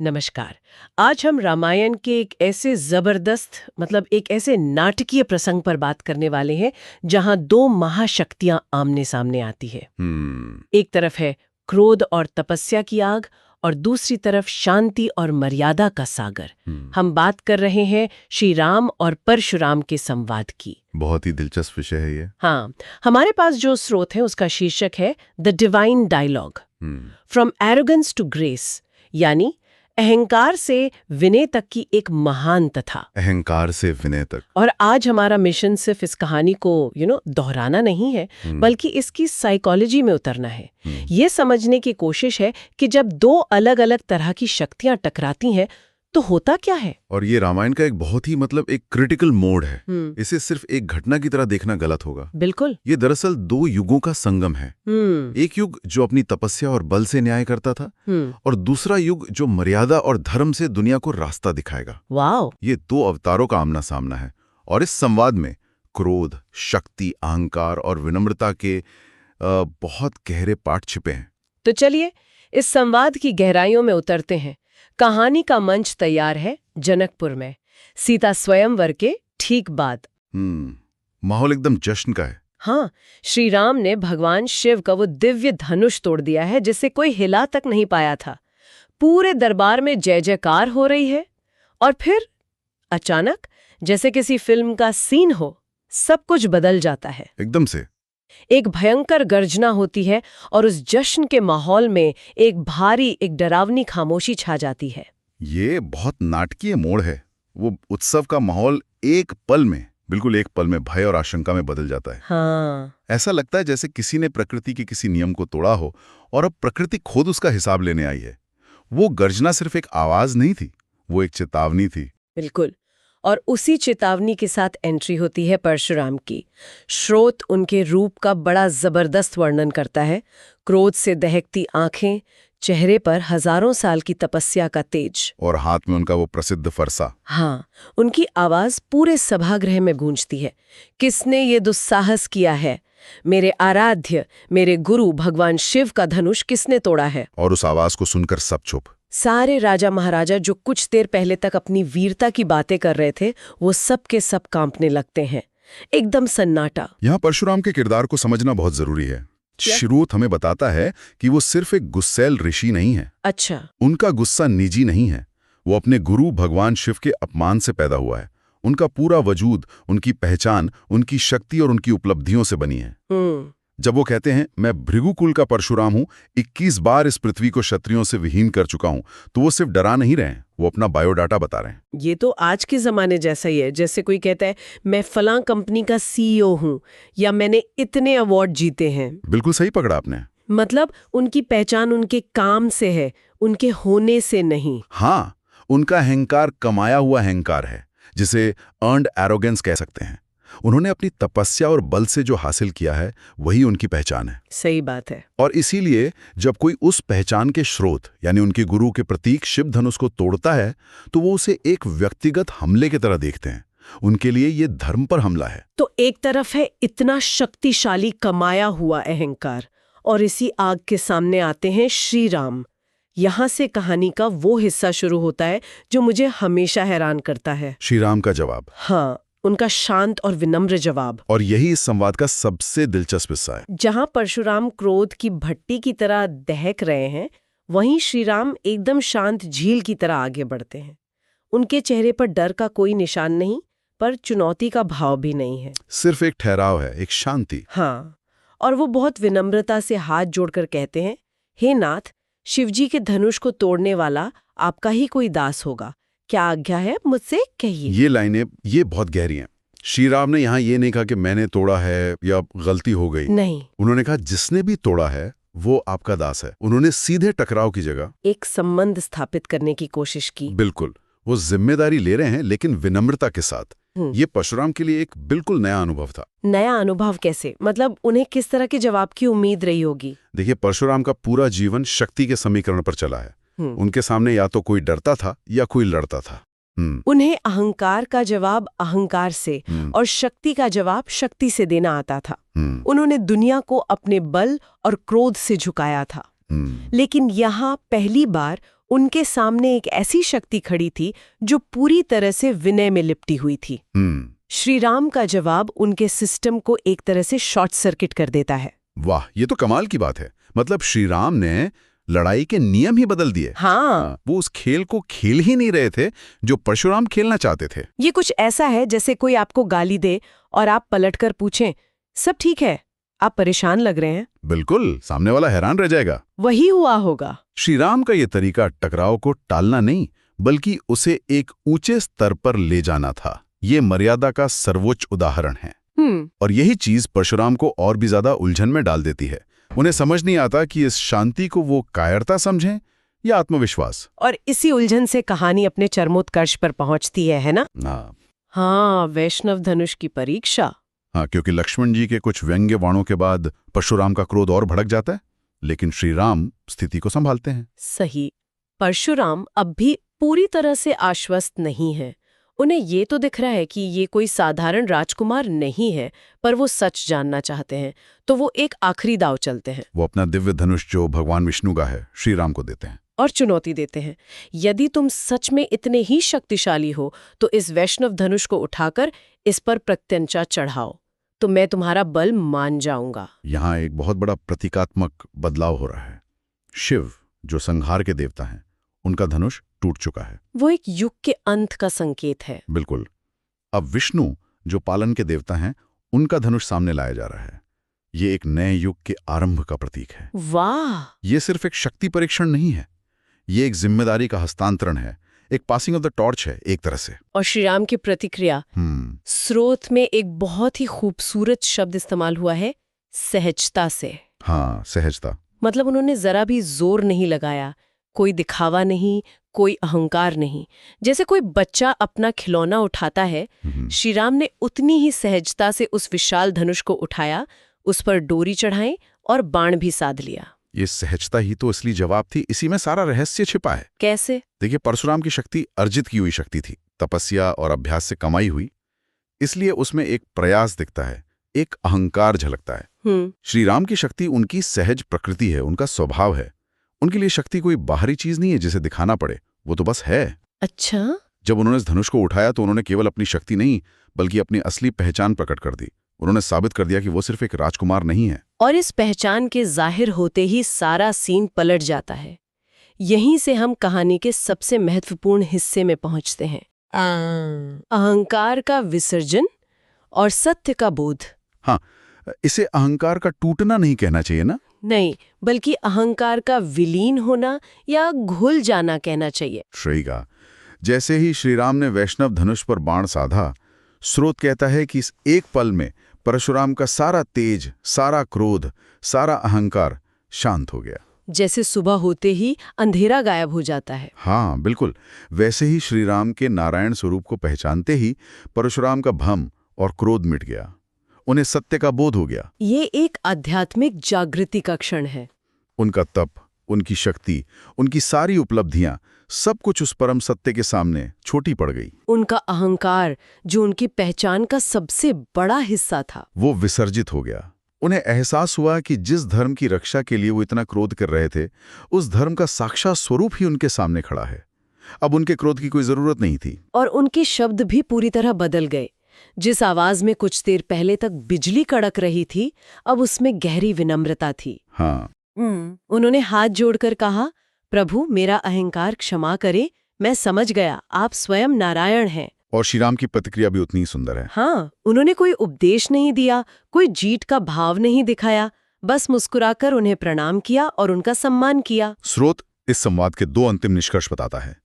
नमस्कार। आज हम रामायण के एक ऐसे जबरदस्त एक ऐसे नाटकीय प्रसंग पर बात करने वाले हैं जहां दो महाशक्तियां आमने सामने आती है। एक तरफ है क्रोध और तपस्या की आग और दूसरी तरफ शांति और मर्यादा का सागर। हम बात कर रहे हैं श्री राम और परशुराम के संवाद की। बहुत ही दिलचस्प विषय है ये। हाँ, हमारे पास जो स्रोत है उसका शीर्षक है the divine dialogue, from arrogance to grace, यानी अहंकार से विनय तक की एक महान कथा। अहंकार से विनय तक। और आज हमारा मिशन सिर्फ इस कहानी को दोहराना नहीं है, बल्कि इसकी साइकोलॉजी में उतरना है। ये समझने की कोशिश है कि जब दो अलग अलग तरह की शक्तियां टकराती हैं तो होता क्या है। और ये रामायण का एक बहुत ही एक क्रिटिकल मोड है। इसे सिर्फ एक घटना की तरह देखना गलत होगा। बिल्कुल। ये दरअसल दो युगों का संगम है। एक युग जो अपनी तपस्या और बल से न्याय करता था, और दूसरा युग जो मर्यादा और धर्म से दुनिया को रास्ता दिखाएगा। वाओ! ये दो अवतारों का आमना सामना है, और इस संवाद में क्रोध, शक्ति, अहंकार और विनम्रता के बहुत गहरे पाठ छिपे हैं। तो चलिए इस संवाद की गहराइयों में उतरते हैं। कहानी का मंच तैयार है जनकपुर में, सीता स्वयंवर के ठीक बाद। माहौल एकदम जश्न का है। हाँ, श्री राम ने भगवान शिव का वो दिव्य धनुष तोड़ दिया है जिसे कोई हिला तक नहीं पाया था। पूरे दरबार में जय जयकार हो रही है, और फिर अचानक जैसे किसी फिल्म का सीन हो, सब कुछ बदल जाता है। एकदम से एक भयंकर गर्जना होती है और उस जश्न के माहौल में एक डरावनी खामोशी छा जाती है। ये बहुत नाटकीय मोड़ है। वो उत्सव का माहौल बिल्कुल एक पल में भय और आशंका में बदल जाता है। हाँ। ऐसा लगता है जैसे किसी ने प्रकृति के किसी नियम को तोड़ा हो और अब प्रकृति खुद उसका हिसाब लेने आई है। वो गर्जना सिर्फ एक आवाज नहीं थी, वो एक चेतावनी थी। बिल्कुल। और उसी चेतावनी के साथ एंट्री होती है परशुराम की। स्रोत उनके रूप का बड़ा जबरदस्त वर्णन करता है। क्रोध से दहकती आंखें, चेहरे पर हजारों साल की तपस्या का तेज, और हाथ में उनका वो प्रसिद्ध फरसा। हाँ, उनकी आवाज पूरे सभागृह में गूंजती है। किसने ये दुस्साहस किया है? मेरे आराध्य, मेरे गुरु भगवान शिव का धनुष किसने तोड़ा है? और उस आवाज को सुनकर सब चुप। सारे राजा महाराजा जो कुछ देर पहले तक अपनी वीरता की बातें कर रहे थे, वो सब के सब कांपने लगते हैं। एकदम सन्नाटा। यहाँ परशुराम के किरदार को समझना बहुत जरूरी है। स्रोत हमें बताता है कि वो सिर्फ एक गुस्सैल ऋषि नहीं है। अच्छा। उनका गुस्सा निजी नहीं है, वो अपने गुरु भगवान शिव के अपमान से पैदा हुआ है। उनका पूरा वजूद, उनकी पहचान, उनकी शक्ति और उनकी उपलब्धियों से बनी है। जब वो कहते हैं मैं भृगुकुल का परशुराम हूं, 21 बार इस पृथ्वी को क्षत्रियों से विहीन कर चुका हूं, तो वो सिर्फ डरा नहीं रहे हैं, वो अपना बायोडाटा बता रहे हैं। ये तो आज के जमाने जैसा ही है, जैसे कोई कहता है मैं फलां कंपनी का सीईओ हूं, या मैंने इतने अवार्ड जीते हैं। बिल्कुल सही पकड़ा आपने। मतलब उनकी पहचान उनके काम से है, उनके होने से नहीं। हाँ, उनका अहंकार कमाया हुआ अहंकार है, जिसे अर्न्ड एरोगेंस कह सकते हैं। उन्होंने अपनी तपस्या और बल से जो हासिल किया है वही उनकी पहचान है। सही बात है। और इसीलिए जब कोई उस पहचान के स्रोत यानी उनके गुरु के प्रतीक शिव धनुष को तोड़ता है, तो वो उसे एक व्यक्तिगत हमले की तरह देखते हैं। उनके लिए ये धर्म पर हमला है। तो एक तरफ है इतना शक्तिशाली कमाया हुआ अहंकार, और इसी आग के सामने आते हैं श्री राम। यहाँ से कहानी का वो हिस्सा शुरू होता है जो मुझे हमेशा हैरान करता है। श्री राम का जवाब। हाँ, उनका शांत और विनम्र जवाब। और यही इस संवाद का सबसे दिलचस्प हिस्सा है। जहां परशुराम क्रोध की भट्टी की तरह दहक रहे हैं, वहीं श्री राम एकदम शांत झील की तरह आगे बढ़ते हैं। उनके चेहरे पर डर का कोई निशान नहीं, पर चुनौती का भाव भी नहीं है। सिर्फ एक ठहराव है, एक शांति। हाँ, और वो बहुत विनम्रता से हाथ जोड़कर कहते हैं, हे नाथ, शिवजी के धनुष को तोड़ने वाला आपका ही कोई दास होगा, क्या आज्ञा है, मुझसे कहिए। ये लाइनें ये बहुत गहरी हैं। श्री राम ने यहाँ ये नहीं कहा कि मैंने तोड़ा है या गलती हो गई। नहीं, उन्होंने कहा जिसने भी तोड़ा है वो आपका दास है। उन्होंने सीधे टकराव की जगह एक संबंध स्थापित करने की कोशिश की। बिल्कुल, वो जिम्मेदारी ले रहे हैं लेकिन विनम्रता के साथ। ये परशुराम के लिए एक बिल्कुल नया अनुभव था। नया अनुभव कैसे? मतलब उन्हें किस तरह के जवाब की उम्मीद रही होगी? देखिए, परशुराम का पूरा जीवन शक्ति के समीकरण पर चला है। उनके सामने या तो कोई डरता था या कोई लड़ता था। उन्हें अहंकार का जवाब अहंकार से और शक्ति का जवाब शक्ति से देना आता था। उन्होंने दुनिया को अपने बल और क्रोध से झुकाया था। लेकिन यहाँ पहली बार उनके सामने एक ऐसी शक्ति खड़ी थी जो पूरी तरह से विनय में लिपटी हुई थी। श्री राम का जवाब उनके सिस्टम को एक तरह से शॉर्ट सर्किट कर देता है। वाह, ये तो कमाल की बात है। मतलब श्री राम ने लड़ाई के नियम ही बदल दिए। हाँ, वो उस खेल को खेल ही नहीं रहे थे जो परशुराम खेलना चाहते थे। ये कुछ ऐसा है जैसे कोई आपको गाली दे और आप पलटकर पूछें, सब ठीक है, आप परेशान लग रहे हैं। बिल्कुल, सामने वाला हैरान रह जाएगा। वही हुआ होगा। श्री राम का ये तरीका टकराव को टालना नहीं, बल्कि उसे एक ऊंचे स्तर पर ले जाना था। ये मर्यादा का सर्वोच्च उदाहरण है। और यही चीज परशुराम को और भी ज्यादा उलझन में डाल देती है। उन्हें समझ नहीं आता कि इस शांति को वो कायरता समझें या आत्मविश्वास। और इसी उलझन से कहानी अपने चरमोत्कर्ष पर पहुंचती है ना? हाँ, वैष्णव धनुष की परीक्षा। हाँ, क्योंकि लक्ष्मण जी के कुछ व्यंग्य वाणों के बाद परशुराम का क्रोध और भड़क जाता है, लेकिन श्री राम स्थिति को संभालते हैं। सही। परशुराम अब भी पूरी तरह से आश्वस्त नहीं है। उन्हें ये तो दिख रहा है कि ये कोई साधारण राजकुमार नहीं है, पर वो सच जानना चाहते हैं, तो वो एक आखिरी दांव चलते हैं। वो अपना दिव्य धनुष जो भगवान विष्णु का है, श्री राम को देते हैं और चुनौती देते हैं, यदि तुम सच में इतने ही शक्तिशाली हो तो इस वैष्णव धनुष को उठाकर इस पर प्रत्यंचा चढ़ाओ, तो मैं तुम्हारा बल मान जाऊंगा। यहाँ एक बहुत बड़ा प्रतीकात्मक बदलाव हो रहा है। शिव, जो संहार के देवता हैं, उनका धनुष टूट चुका है। वो एक युग के अंत का संकेत है। बिल्कुल। अब विष्णु, जो पालन के देवता हैं, उनका धनुष सामने लाया जा रहा है। ये एक नए युग के आरंभ का प्रतीक है। वाह! ये सिर्फ एक शक्ति परीक्षण नहीं है, ये एक जिम्मेदारी का हस्तांतरण है, एक पासिंग ऑफ द टॉर्च है एक तरह से। और श्री राम की प्रतिक्रिया, स्रोत में एक बहुत ही खूबसूरत शब्द इस्तेमाल हुआ है, सहजता से। हाँ, सहजता। मतलब उन्होंने जरा भी जोर नहीं लगाया, कोई दिखावा नहीं, कोई अहंकार नहीं। जैसे कोई बच्चा अपना खिलौना उठाता है, श्री राम ने उतनी ही सहजता से उस विशाल धनुष को उठाया, उस पर डोरी चढ़ाई और बाण भी साध लिया। ये सहजता ही तो असली जवाब थी। इसी में सारा रहस्य छिपा है। कैसे? देखिए, परशुराम की शक्ति अर्जित की हुई शक्ति थी, तपस्या और अभ्यास से कमाई हुई, इसलिए उसमें एक प्रयास दिखता है, एक अहंकार झलकता है। श्री राम की शक्ति उनकी सहज प्रकृति है, उनका स्वभाव है। उनके लिए शक्ति कोई बाहरी चीज नहीं है जिसे दिखाना पड़े, वो तो बस है। अच्छा? जब उन्होंने इस धनुष को उठाया तो उन्होंने केवल अपनी शक्ति नहीं, बल्कि अपनी असली पहचान प्रकट कर दी। उन्होंने साबित कर दिया कि वो सिर्फ एक राजकुमार नहीं है। और इस पहचान के जाहिर होते ही सारा सीन पलट जाता है। यहीं से हम कहानी के सबसे महत्वपूर्ण हिस्से में पहुंचते हैं, अहंकार का विसर्जन और सत्य का बोध। हाँ, इसे अहंकार का टूटना नहीं कहना चाहिए ना? नहीं, बल्कि अहंकार का विलीन होना या घुल जाना कहना चाहिए। सही कहा। जैसे ही श्रीराम ने वैष्णव धनुष पर बाण साधा, स्रोत कहता है कि इस एक पल में परशुराम का सारा तेज, सारा क्रोध, सारा अहंकार शांत हो गया। जैसे सुबह होते ही अंधेरा गायब हो जाता है। हाँ, बिल्कुल। वैसे ही श्रीराम के नारायण स्वरूप को पहचानते ही परशुराम का भ्रम और क्रोध मिट गया, उन्हें सत्य का बोध हो गया। ये एक आध्यात्मिक जागृति का क्षण है। उनका तप, उनकी शक्ति, उनकी सारी उपलब्धियां, सब कुछ उस परम सत्य के सामने छोटी पड़ गई। उनका अहंकार, जो उनकी पहचान का सबसे बड़ा हिस्सा था, वो विसर्जित हो गया। उन्हें एहसास हुआ कि जिस धर्म की रक्षा के लिए वो इतना क्रोध कर रहे थे, उस धर्म का साक्षात स्वरूप ही उनके सामने खड़ा है। अब उनके क्रोध की कोई जरूरत नहीं थी। और उनके शब्द भी पूरी तरह बदल गए। जिस आवाज में कुछ देर पहले तक बिजली कड़क रही थी, अब उसमें गहरी विनम्रता थी। हाँ। उन्होंने हाथ जोड़कर कहा, प्रभु, मेरा अहंकार क्षमा करे, मैं समझ गया आप स्वयं नारायण हैं। और श्रीराम की प्रतिक्रिया भी उतनी ही सुंदर है। हाँ, उन्होंने कोई उपदेश नहीं दिया, कोई जीत का भाव नहीं दिखाया, बस मुस्कुराकर उन्हें प्रणाम किया और उनका सम्मान किया। स्रोत इस संवाद के दो अंतिम निष्कर्ष बताता है।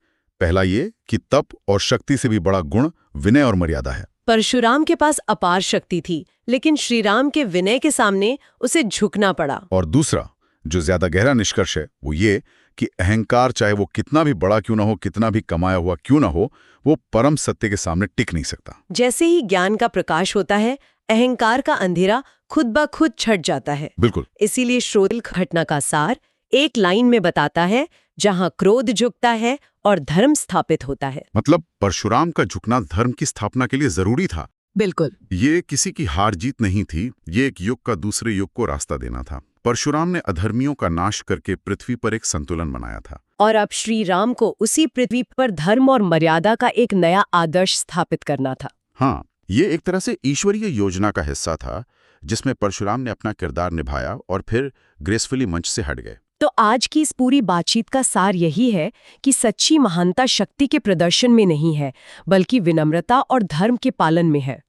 पहला ये कि तप और शक्ति से भी बड़ा गुण विनय और मर्यादा है। परशुराम के पास अपार शक्ति थी, लेकिन श्रीराम के विनय के सामने उसे झुकना पड़ा। और दूसरा, जो ज्यादा गहरा निष्कर्ष है, वो ये कि अहंकार, चाहे वो कितना भी बड़ा क्यों ना हो, कितना भी कमाया हुआ क्यों ना हो, वो परम सत्य के सामने टिक नहीं सकता। जैसे ही ज्ञान का प्रकाश होता है, अहंकार का अंधेरा खुद ब खुद छट जाता है। बिल्कुल। इसीलिए श्रोत घटना का सार एक लाइन में बताता है, जहां क्रोध झुकता है और धर्म स्थापित होता है। मतलब परशुराम का झुकना धर्म की स्थापना के लिए जरूरी था। बिल्कुल। ये किसी की हार जीत नहीं थी, ये एक युग का दूसरे युग को रास्ता देना था। परशुराम ने अधर्मियों का नाश करके पृथ्वी पर एक संतुलन बनाया था। और अब श्री राम को उसी पृथ्वी पर धर्म और मर्यादा का एक नया आदर्श स्थापित करना था। हाँ, ये एक तरह से ईश्वरीय योजना का हिस्सा था जिसमें परशुराम ने अपना किरदार निभाया और फिर ग्रेसफुली मंच से हट गए। तो आज की इस पूरी बातचीत का सार यही है कि सच्ची महानता शक्ति के प्रदर्शन में नहीं है, बल्कि विनम्रता और धर्म के पालन में है।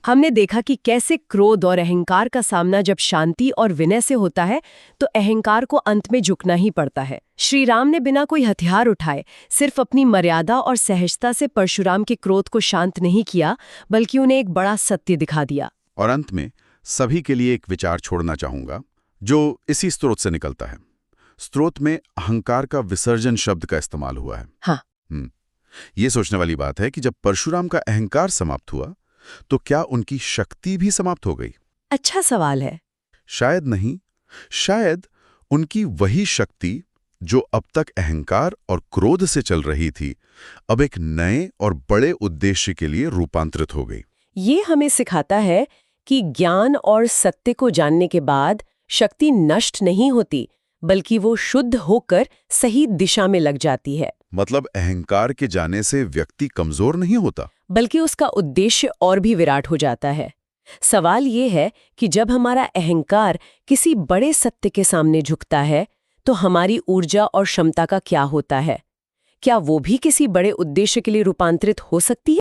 हमने देखा कि कैसे क्रोध और अहंकार का सामना जब शांति और विनय से होता है तो अहंकार को अंत में झुकना ही पड़ता है। श्री राम ने बिना कोई हथियार उठाए सिर्फ अपनी मर्यादा और सहजता से परशुराम के क्रोध को शांत नहीं किया, बल्कि उन्हें एक बड़ा सत्य दिखा दिया। और अंत में सभी के लिए एक विचार छोड़ना चाहूंगा जो इसी स्रोत से निकलता है। स्रोत में अहंकार का विसर्जन शब्द का इस्तेमाल हुआ है। हाँ। ये सोचने वाली बात है कि जब परशुराम का अहंकार समाप्त हुआ तो क्या उनकी शक्ति भी समाप्त हो गई? अच्छा सवाल है। शायद नहीं। शायद उनकी वही शक्ति जो अब तक अहंकार और क्रोध से चल रही थी, अब एक नए और बड़े उद्देश्य के लिए रूपांतरित हो गई। ये हमें सिखाता है कि ज्ञान और सत्य को जानने के बाद शक्ति नष्ट नहीं होती, बल्कि वो शुद्ध होकर सही दिशा में लग जाती है। मतलब अहंकार के जाने से व्यक्ति कमजोर नहीं होता, बल्कि उसका उद्देश्य और भी विराट हो जाता है। सवाल ये है कि जब हमारा अहंकार किसी बड़े सत्य के सामने झुकता है तो हमारी ऊर्जा और क्षमता का क्या होता है? क्या वो भी किसी बड़े उद्देश्य के लिए रूपांतरित हो सकती है?